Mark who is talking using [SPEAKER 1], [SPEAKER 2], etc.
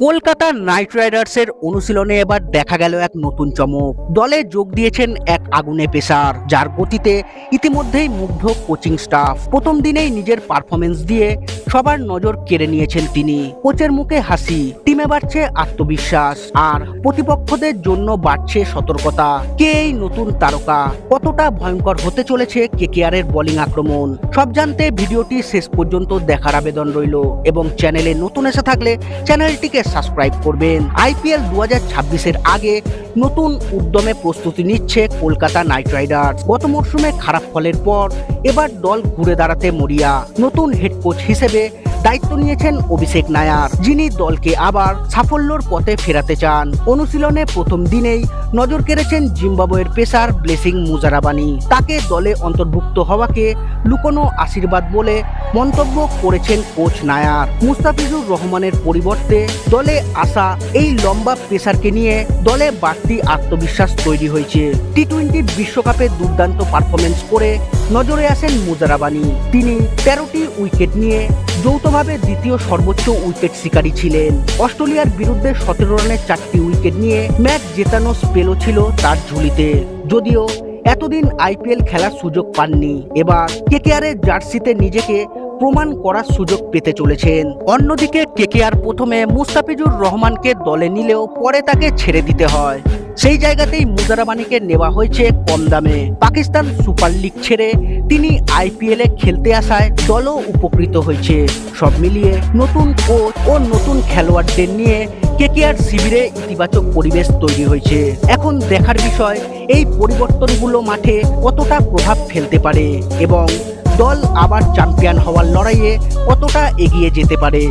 [SPEAKER 1] Kolkata night রাইডার্সের অনুশীলনে এবার দেখা গেল এক নতুন চমক। দলে যোগ দিয়েছেন এক আগুনে পেসার, যার গতিতে ইতিমধ্যেই মুগ্ধ কোচিং স্টাফ। প্রথম দিনেই নিজের পারফরমেন্স দিয়ে সবার নজর কেড়ে নিয়েছেন তিনি। কোচের মুখে হাসি, টিমে বাড়ছে আত্মবিশ্বাস, আর প্রতিপক্ষদের জন্য বাড়ছে সতর্কতা। কে এই নতুন তারকা, কতটা ভয়ঙ্কর হতে চলেছে কেকেআরের বোলিং আক্রমণ, সব জানতে ভিডিওটি শেষ পর্যন্ত দেখার আবেদন রইল। এবং চ্যানেলে নতুন এসে থাকলে চ্যানেলটিকে সাবস্ক্রাইব করবেন। আইপিএল 2026-এর আগে নতুন উদ্যমে প্রস্তুতি নিচ্ছে কলকাতা নাইট রাইডার্স। গত মরশুমে খারাপ ফলের পর এবার দল ঘুরে দাঁড়াতে মরিয়া। নতুন হেড কোচ হিসেবে দায়িত্ব নিয়েছেন অভিষেক নায়ার, যিনি দলকে আবার সাফল্যর পথে ফেরাতে চান। অনুশীলনে প্রথম দিনেই নজর কেড়েছেন জিম্বাবুয়ের পেসার ব্লেসিং মুজারাবানি। তাকে দলে অন্তর্ভুক্ত হওয়াকে লুকোনো আশীর্বাদ বলে মন্তব্য করেছেন কোচ নায়ার। মুস্তাফিজুর রহমানের পরিবর্তে দলে আসা এই লম্বা পেসারকে নিয়ে দলে বাড়তি আত্মবিশ্বাস তৈরি হয়েছে। টি-20 বিশ্বকাপে দুর্দান্ত পারফরমেন্স করে নজরে আসেন মুজারাবানি। তিনি 13টি উইকেট নিয়ে যৌথভাবে দ্বিতীয় সর্বোচ্চ উইকেট শিকারী ছিলেন। অস্ট্রেলিয়ার বিরুদ্ধে 17 রানের 4টি উইকেট নিয়ে ম্যাচ জেতানো স্পেলও ছিল তার ঝুলিতে। যদিও এতদিন আইপিএল খেলার সুযোগ পাননি, এবার কেকেআরের জার্সিতে নিজেকে প্রমাণ করার সুযোগ পেতে চলেছেন। অন্যদিকে কেকেআর প্রথমে মুস্তাফিজুর রহমানকে দলে নিলেও পরে তাকে ছেড়ে দিতে হয়। সেই জায়গাতেই মুজারাবানিকে নেওয়া হয়েছে কম দামে। পাকিস্তান সুপার লিগ ছেড়ে তিনি আইপিএলে খেলতে আসায় দলও উপকৃত হয়েছে। সব মিলিয়ে নতুন কোচ ও নতুন খেলোয়াড়দের নিয়ে কেকেআর শিবিরে ইতিবাচক পরিবেশ তৈরি হয়েছে। এখন দেখার বিষয় এই পরিবর্তনগুলো মাঠে কতটা প্রভাব ফেলতে পারে এবং দল আবার চ্যাম্পিয়ন হওয়ার লড়াইয়ে কতটা এগিয়ে যেতে পারে।